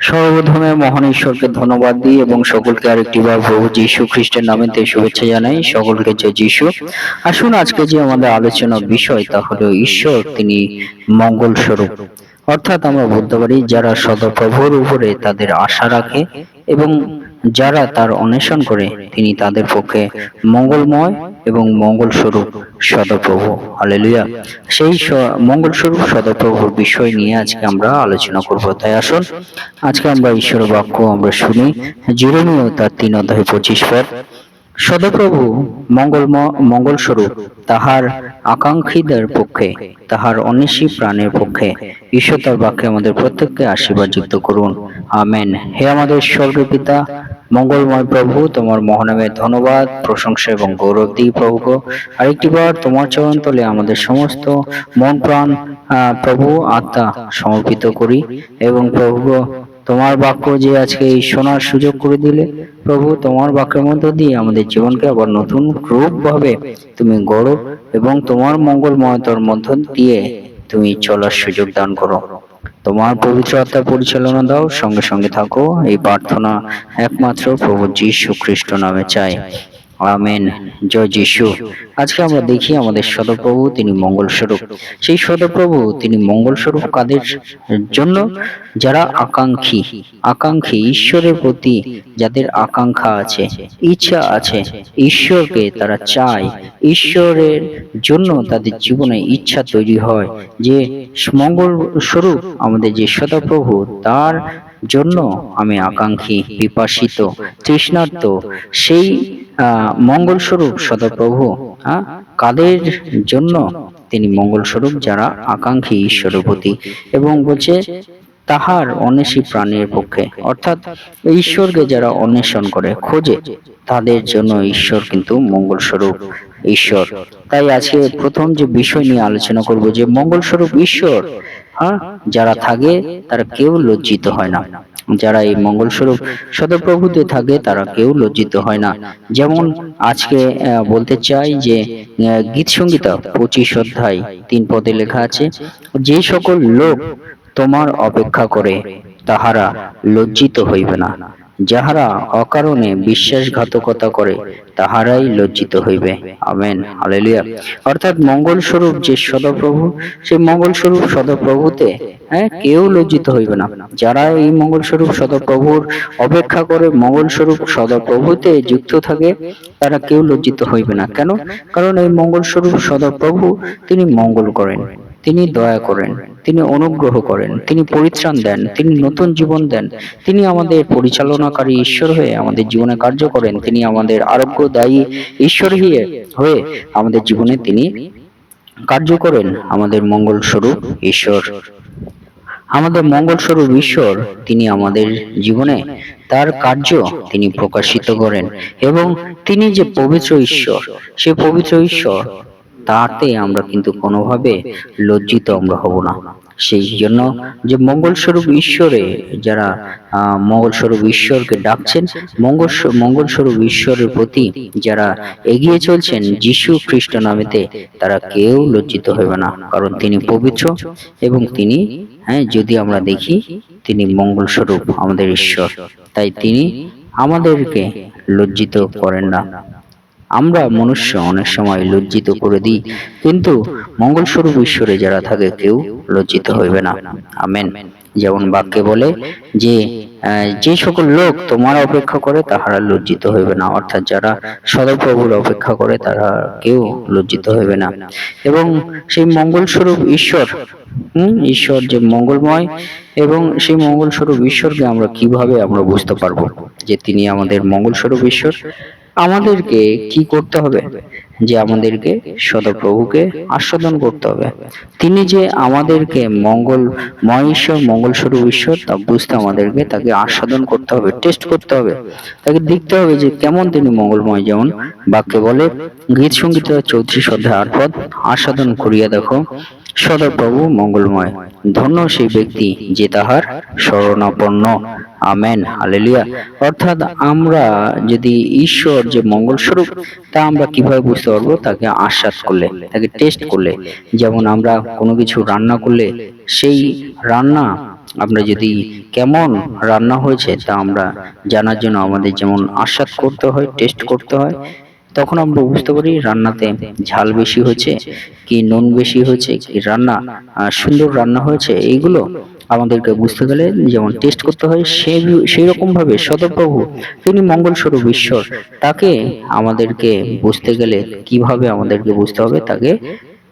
সর্বপ্রথমে মহান ঈশ্বরকে ধন্যবাদ দিই এবং সকলকে আরেকটিবার প্রভু যীশু খ্রিস্টের নামেতে শুভেচ্ছা জানাই। সকলকে জয় যীশু। আসুন আজকে যে আমাদের আলোচনার বিষয় তা হলো ঈশ্বর তিনি মঙ্গল স্বরূপ। অর্থাৎ আমরা বলতে পারি যারা সদাপ্রভুর উপরে তাদের আশা রাখে এবং যারা তার অন্বেষণ করে তিনি তাদের পক্ষে মঙ্গলময় এবং মঙ্গল স্বরূপ সদাপ্রভু। হালেলুয়া। সেই মঙ্গল স্বরূপ সদাপ্রভুর বিষয় নিয়ে আজকে আমরা আলোচনা করব। তাই আসুন আজকে আমরা ঈশ্বরের বাক্য আমরা শুনি। জেরেমীয় তার 3 অধ্যায় 25 পদ। সদাপ্রভু মঙ্গল স্বরূপ তাহার আকাঙ্ক্ষীদের পক্ষে, তাহার অন্বেষী প্রাণের পক্ষে। ঈশ্বর তার বাক্যে আমাদের প্রত্যেককে আশীর্বাদ যুক্ত করুন। আমেন। হে আমাদের স্বর্গীয় পিতা, মঙ্গলময় প্রভু, তোমার মহানামে ধন্যবাদ, প্রশংসা এবং গৌরব দিই প্রভু। আরেকটিবার তোমার চরণ তলে আমাদের সমস্ত মন প্রাণ প্রভু আত্মা সমর্পিত করি এবং প্রভু তোমার বাক্য যে আজকে এই শোনার সুযোগ করে দিলে প্রভু, তোমার বাক্যের মধ্য দিয়ে আমাদের জীবনকে আবার নতুন রূপ ভাবে তুমি গড়ো এবং তোমার মঙ্গলময়তার মধ্য দিয়ে তুমি চলার সুযোগ দান করো। তোমার পবিত্র আত্মার পরিচালনা দাও, সঙ্গে সঙ্গে থাকো। এই প্রার্থনা একমাত্র প্রভু যীশু খ্রিস্ট নামে চাই। আমেন। জয় যীশু। আজকে আমরা দেখি আমাদের সদাপ্রভু তিনি মঙ্গল স্বরূপ। সেই সদাপ্রভু তিনি মঙ্গল স্বরূপ কাদের জন্য? যারা আকাঙ্ক্ষী ঈশ্বরের প্রতি যাদের আকাঙ্ক্ষা আছে, ইচ্ছা আছে, ঈশ্বরকে তারা চায়, ঈশ্বরের জন্য তাদের জীবনে ইচ্ছা তৈরি হয় যে মঙ্গল স্বরূপ আমাদের যে সদাপ্রভু তার জন্য আমি আকাঙ্ক্ষী, পিপাসিত, তৃষ্ণার্ত। সেই মঙ্গল স্বরূপ সদাপ্রভু কাদের জন্য? তিনি মঙ্গল স্বরূপ যারা আকাঙ্ক্ষী ঈশ্বরের প্রতি, এবং বলছে তাহার অন্বেষী প্রাণের পক্ষে, অর্থাৎ ঈশ্বরকে যারা অন্বেষণ করে, খোঁজে, তাদের জন্য ঈশ্বর কিন্তু মঙ্গল স্বরূপ ঈশ্বর। তাই আজকে প্রথম যে বিষয় নিয়ে আলোচনা করব যে মঙ্গল স্বরূপ ঈশ্বর যারা থাকে তারা কেউ লজ্জিত হয় না। যারা এই মঙ্গল স্বরূপ সদাপ্রভুতে থাকে তারা কেউ লজ্জিত হয় না। যেমন আজকে বলতে চাই যে গীত সংহিতা 25 অধ্যায় 3 পদে লেখা আছে, যে সকল লোক তোমার অপেক্ষা করে তাহারা লজ্জিত হইবে না, যাহারা অকারণে বিশ্বাসঘাতকতা করে তাহারাই লজ্জিত হইবে। আমেন। হালেলুয়া। অর্থাৎ মঙ্গল স্বরূপ যে সদাপ্রভু, সেই মঙ্গল স্বরূপ সদাপ্রভুতে কেউ লজ্জিত হইবে না। যারা এই মঙ্গল স্বরূপ সদাপ্রভুর অপেক্ষা করে, মঙ্গল স্বরূপ সদাপ্রভুতে যুক্ত থাকে, তারা কেউ লজ্জিত হইবে না। কেন? কারণ এই মঙ্গল স্বরূপ সদাপ্রভু তিনি মঙ্গল করেন, তিনি দয়া করেন, তিনি অনুগ্রহ করেন, তিনি পরিত্রাণ দেন, তিনি নতুন জীবন দেন। তিনি আমাদের পরিচালনাকারী ঈশ্বর হয়ে আমাদের জীবনে কার্য করেন। তিনি আমাদের আরোগ্যদায়ী ঈশ্বর হয়ে আমাদের জীবনে তিনি কার্য করেন। আমাদের মঙ্গল স্বরূপ ঈশ্বর, আমাদের মঙ্গল স্বরূপ ঈশ্বর তিনি আমাদের জীবনে তার কার্য তিনি প্রকাশিত করেন, এবং তিনি যে পবিত্র ঈশ্বর, সে পবিত্র ঈশ্বর তাতে আমরা কিন্তু কোনোভাবে লজ্জিত আমরা হব না। সেই জন্য যে মঙ্গল স্বরূপ ঈশ্বরে যারা মঙ্গল স্বরূপ ঈশ্বরকে ডাকছেন, মঙ্গল স্বরূপ ঈশ্বরের প্রতি যারা এগিয়ে চলছেন যীশু খ্রিস্ট নামেতে, তারা কেউ লজ্জিত হবে না, কারণ তিনি পবিত্র এবং তিনি যদি আমরা দেখি তিনি মঙ্গল স্বরূপ আমাদের ঈশ্বর। তাই তিনি আমাদেরকে লজ্জিত করেন না। আমরা মনুষ্য অনেক সময় লজ্জিত করে দিই, কিন্তু মঙ্গল স্বরূপ ঈশ্বরে যারা থাকে কেউ লজ্জিত হইবে না। আমেন। যেমন বাক্যে বলে যে যে সকল লোক তোমার অপেক্ষা করে তাহারা লজ্জিত হইবে না, অর্থাৎ যারা সদাপ্রভুর অপেক্ষা করে তারা কেউ লজ্জিত হইবে না। এবং সেই মঙ্গল স্বরূপ ঈশ্বর ঈশ্বর যে মঙ্গলময়, এবং সেই মঙ্গল স্বরূপ ঈশ্বরকে আমরা কিভাবে আমরা বুঝতে পারবো যে তিনি আমাদের মঙ্গল স্বরূপ ঈশ্বর? আমাদেরকে কি করতে হবে? যে আমাদেরকে সদাপ্রভুকে আস্বাদন করতে হবে। তিনি যে আমাদেরকে মঙ্গলময় ঈশ্বর, মঙ্গল স্বরূপ ঈশ্বর, তা বুঝতে আমাদেরকে তাকে আস্বাদন করতে হবে, টেস্ট করতে হবে, তাকে দেখতে হবে যে কেমন তিনি মঙ্গলময়। যেমন বাক্যে বলে গীত সংহিতা 34 অধ্যায় 8 পদ, আস্বাদন করিয়া দেখো সদাপ্রভু মঙ্গলময়, ধন্য সেই ব্যক্তি যে তাহার শরণাপন্ন। আমেন। হালেলুয়া। অর্থাৎ আমরা যদি ঈশ্বর যে মঙ্গল স্বরূপ তা আমরা কিভাবে বুঝতে পারবো? তাকে আস্বাদ করলে, তাকে টেস্ট করলে। যেমন আমরা কোনো কিছু রান্না করলে সেই রান্না আমরা যদি কেমন রান্না হয়েছে তা আমরা জানার জন্য আমাদের যেমন আস্বাদ করতে হয়, টেস্ট করতে হয়, তখন আমরা বুঝতে পারি রান্নাতে ঝাল বেশি হয়েছে কি নুন বেশি হয়েছে কি রান্না সুন্দর রান্না হয়েছে। এইগুলো আমাদেরকে বুঝতে গেলে যেমন টেস্ট করতে হয়, সেই রকম ভাবে সদপ্রভু তিনি মঙ্গল স্বরূপ ঈশ্বর, তাকে আমাদেরকে বুঝতে গেলে কিভাবে আমাদেরকে বুঝতে হবে, তাকে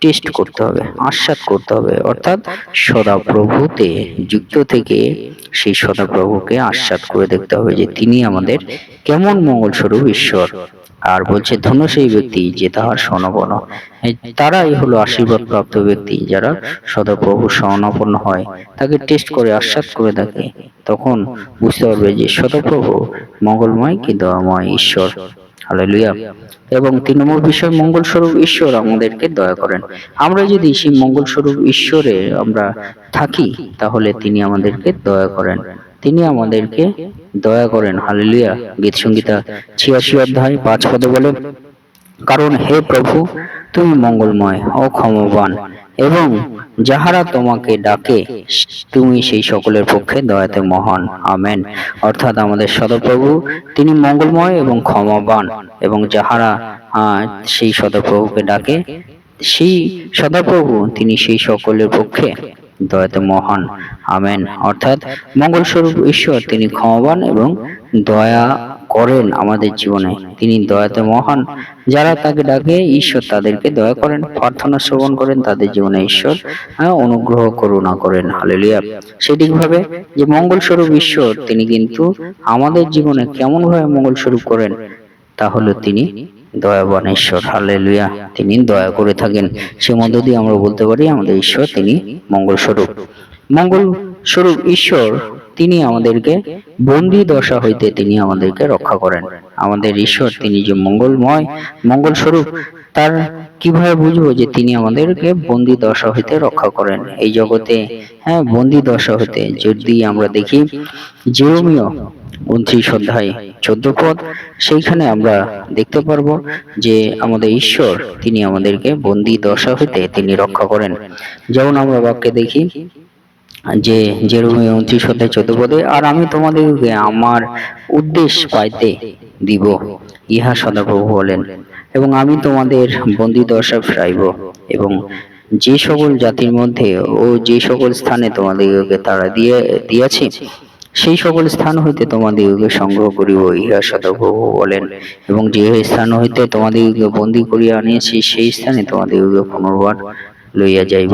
টেস্ট করতে হবে, আস্বাদ করতে হবে, অর্থাৎ সদাপ্রভুতে যুক্ত থেকে সেই সদাপ্রভুকে আস্বাদ করে দেখতে হবে যে তিনি আমাদের কেমন মঙ্গল স্বরূপ ঈশ্বর। আর বলছে ধন্য সেই ব্যক্তি যে তাহার শরণাপন্ন, তারাই হলো আশীর্বাদ প্রাপ্ত ব্যক্তি যারা সদাপ্রভু শরণাপন্ন হয়, তাকে টেস্ট করে আস্বাদ করে দেখে, তখন বুঝতে পারবে যে সদাপ্রভু মঙ্গলময় কি দয়াময় ঈশ্বর। হালেলুয়া। এবং 3 নম্বর বিষয়, মঙ্গল স্বরূপ ঈশ্বর আমাদেরকে দয়া করেন। আমরা যদি সেই মঙ্গল স্বরূপ ঈশ্বরে আমরা থাকি, তাহলে তিনি আমাদেরকে দয়া করেন, তিনি আমাদেরকে দয়া করেন। হালেলুয়া। গীত সংহিতা 86 অধ্যায় 5 পদে বলে, কারণ হে প্রভু তুমি মঙ্গলময় ও ক্ষমাবান, এবং যাহারা তোমাকে ডাকে তুমি সেই সকলের পক্ষে দয়াতে মহান। আমেন। অর্থাৎ আমাদের সদাপ্রভু তিনি মঙ্গলময় এবং ক্ষমাবান, এবং যাহারা সেই সদাপ্রভুকে ডাকে সেই সদাপ্রভু তিনি সেই সকলের পক্ষে দয়াতে মহান। আমেন। অর্থাৎ মঙ্গল স্বরূপ ঈশ্বর তিনি ক্ষমাবান এবং দয়া করেন আমাদের জীবনে, তিনি দয়াতে মহান। যারা তাকে ডাকে ঈশ্বর তাদেরকে দয়া করেন, প্রার্থনা শ্রবণ করেন, তাদের জীবনে ঈশ্বর অনুগ্রহ করুণা করেন। হালেলুয়া। সেটিকভাবে যে মঙ্গল স্বরূপ ঈশ্বর তিনি কিন্তু আমাদের জীবনে কেমন ভাবে মঙ্গল স্বরূপ করেন, তা হলো তিনি দয়াবান ঈশ্বর। হালেলুয়া। তিনি দয়া করে থাকেন, সে মধ্য দিয়ে আমরা বলতে পারি আমাদের ঈশ্বর তিনি মঙ্গল স্বরূপ। মঙ্গল স্বরূপ ঈশ্বর তিনি আমাদেরকে বন্দি দশা হইতে তিনি আমাদেরকে রক্ষা করেন। আমাদের ঈশ্বর তিনি যে মঙ্গলময় মঙ্গল স্বরূপ, তার কিভাবে বুঝবো যে তিনি আমাদেরকে বন্দি দশা হইতে রক্ষা করেন এই জগতে? বন্দি দশা হইতে যদি আমরা দেখি জেরেমিয়া 29 অধ্যায় 14 পদ, সেইখানে আমরা দেখতে পারবো যে আমাদের ঈশ্বর তিনি আমাদেরকে বন্দি দশা হইতে তিনি রক্ষা করেন। যেমন আমরা বাক্যে দেখি যে জেরেমিয়া 29 অধ্যায় 14 পদে, আর আমি তোমাদেরকে আমার উদ্দেশ্য পাইতে দিব, ইহা সদাপ্রভু বলেন, এবং আমি তোমাদের বন্দি দশা ফিরাইব, এবং যে সকল জাতির মধ্যে ও যে সকল স্থানে তোমাদেরকে তারা দিয়াছি সেই সকল স্থান হইতে তোমাদিগকে সংগ্রহ করিব, ইহা সদাপ্রভু বলেন, এবং যে স্থান হইতে তোমাদিগকে বন্দী করিয়া আনিয়াছি সেই স্থানে তোমাদিগকে পুনর্বার লইয়া যাইব।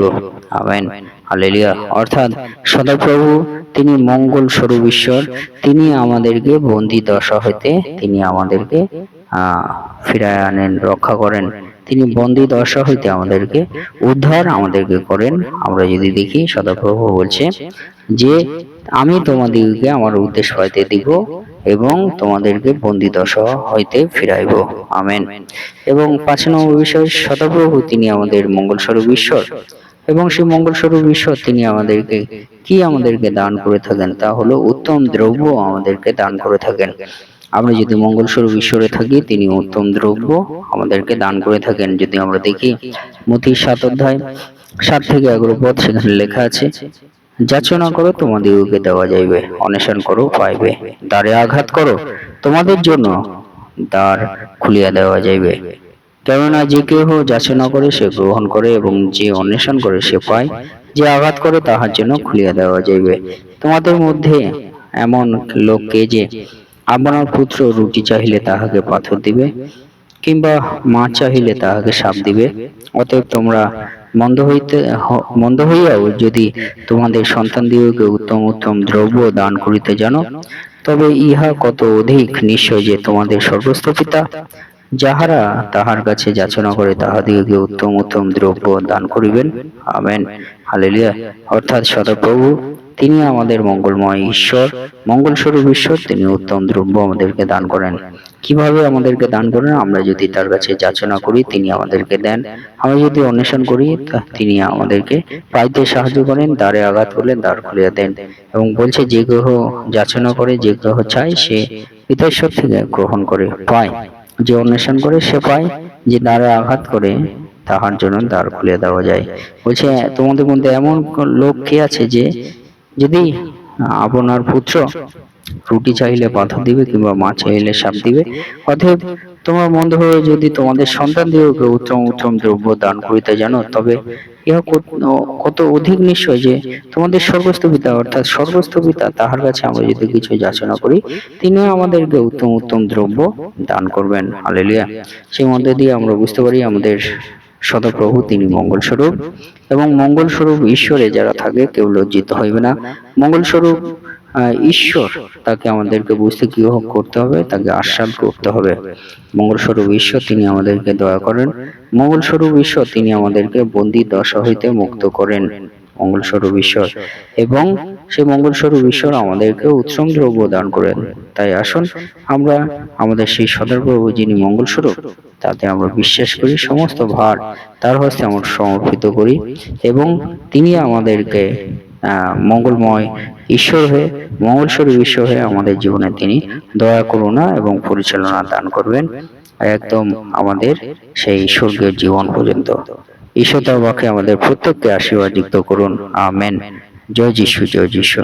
আমেন। হালেলুয়া। অর্থাৎ সদাপ্রভু তিনি মঙ্গল স্বরূপ ঈশ্বর, তিনি আমাদেরকে বন্দি দশা হইতে তিনি আমাদেরকে ফিরায় আনেন, রক্ষা করেন। তিনি বন্দি দশা হইতে আমাদেরকে উদ্ধার আমাদেরকে করেন। আমরা যদি দেখি সদাপ্রভু বলছে যে আমি তোমাদেরকে আমার উদ্দেশ্য পাইতে দিব এবং তোমাদেরকে বন্দি দশা হইতে ফিরাইব। আমেন। এবং 5 নম্বর বিষয়, সদাপ্রভু তিনি আমাদের মঙ্গল স্বরূপ ঈশ্বর, এবং সেই মঙ্গল স্বরূপ ঈশ্বর তিনি আমাদেরকে দান করে থাকেন, তা হলো উত্তম দ্রব্য আমাদেরকে দান করে থাকেন। আমরা যদি মঙ্গল স্বরূপ ঈশ্বরে থাকি, তিনি উত্তম দ্রব্য আমাদেরকে দান করে থাকেন। যদি আমরা দেখি মথি 7 অধ্যায় 7 থেকে 11 পদ, সেখানে লেখা আছে, যাচনা করো তোমাদিগকে দেওয়া যাইবে, অন্বেষণ করো পাইবে, দ্বারে আঘাত করো তোমাদের জন্য দ্বার খুলিয়া দেওয়া যাইবে। কেননা যে কেহ যাচনা করে সে গ্রহণ করে, এবং যে অন্বেষণ করে সে পায়, যে আঘাত করে তাহার জন্য খুলিয়া দেওয়া যাইবে। তোমাদের মধ্যে এমন লোক কে যে আপনার পুত্র রুটি চাহিলে তাহাকে পাথর দিবে, কিংবা মাছ চাহিলে তাহাকে সাপ দিবে? অতএব তোমরা মন্দ হইয়াও যদি তোমাদের সন্তানদিগকে উত্তম উত্তম দ্রব্য দান করিতে জানো, তবে ইহা কত অধিক নিশ্চয় যে তোমাদের স্বর্গস্থ পিতা যাহারা তাহার কাছে যাচনা করে তাহাদিগকে উত্তম উত্তম দ্রব্য দান করিবেন। আমেন। হালেলুয়া। অর্থাৎ সদাপ্রভু তিনি আমাদের মঙ্গলময় ঈশ্বর, মঙ্গল স্বরূপ ঈশ্বর, তিনি উত্তম দ্রব্য আমাদেরকে দান করেন। কিভাবে আমাদেরকে দান করেন? আমরা যদি তার কাছে যাচনা করি তিনি আমাদেরকে দেন, আমরা যদি অন্বেষণ করি তিনি আমাদেরকে পাইতে সাহায্য করেন, দ্বারে আঘাত করলে দ্বার খুলিয়া দেন। এবং বলছে যে গ্রহ যাচনা করে, যে গ্রহ চায় সে পিতাশ্বর থেকে গ্রহণ করে পায়, যে অন্বেষণ করে সে পায়, যে দ্বারে আঘাত করে তাহার জন্য দ্বার খুলিয়া দেওয়া যায়। বলছে তোমাদের মধ্যে এমন লোক কে আছে যে যদি আপনার পুত্র রুটি চাইলে পাথর দিবে কিংবা মাছ চাইলে সাপ দিবে, অতএব তোমার বন্ধু হয়ে যদি তোমাদের সন্তানদিগকে উত্তম উত্তম দ্রব্য দান করিতে জানো, তবে ইহা কত অধিক নিশ্চয় যে তোমাদের স্বর্গস্থ পিতা অর্থাৎ স্বর্গস্থ পিতা তাহার কাছে আমরা যদি কিছু যাচনা করি, তিনি আমাদেরকে উত্তম উত্তম দ্রব্য দান করবেন। হালেলুয়া। সেই মধ্যে দিয়ে আমরা বুঝতে পারি আমাদের সদাপ্রভু তিনি মঙ্গল স্বরূপ, এবং মঙ্গল স্বরূপ ঈশ্বরে যারা থাকে কেউ লজ্জিত হইবে না। মঙ্গল স্বরূপ ঈশ্বর, তাকে আমাদেরকে বুঝতে কি করতে হবে, তাকে আস্বাদ করতে হবে। মঙ্গল স্বরূপ ঈশ্বর তিনি আমাদেরকে দয়া করেন। মঙ্গল স্বরূপ ঈশ্বর তিনি আমাদেরকে বন্দী দশা হইতে মুক্ত করেন। মঙ্গল স্বরূপ ঈশ্বর, এবং সেই মঙ্গল স্বরূপ ঈশ্বর আমাদেরকে উত্তম দ্রব্য দান করেন। তাই আসুন আমরা আমাদের সেই সদাপ্রভু যিনি মঙ্গল স্বরূপ, তাতে আমরা বিশ্বাস করি, সমস্ত ভার তার হস্তে আমরা সমর্পিত করি, এবং তিনি আমাদেরকে মঙ্গলময় ঈশ্বর হয়ে, মঙ্গল স্বরূপ ঈশ্বর হয়ে আমাদের জীবনে তিনি দয়া করুণা এবং পরিচালনা দান করবেন একদম আমাদের সেই স্বর্গীয় জীবন পর্যন্ত। ঈশ্বর তার বাক্যে আমাদের প্রত্যেককে আশীর্বাদ যুক্ত করুন। আমেন। জয় যিশু, জয় যিশু।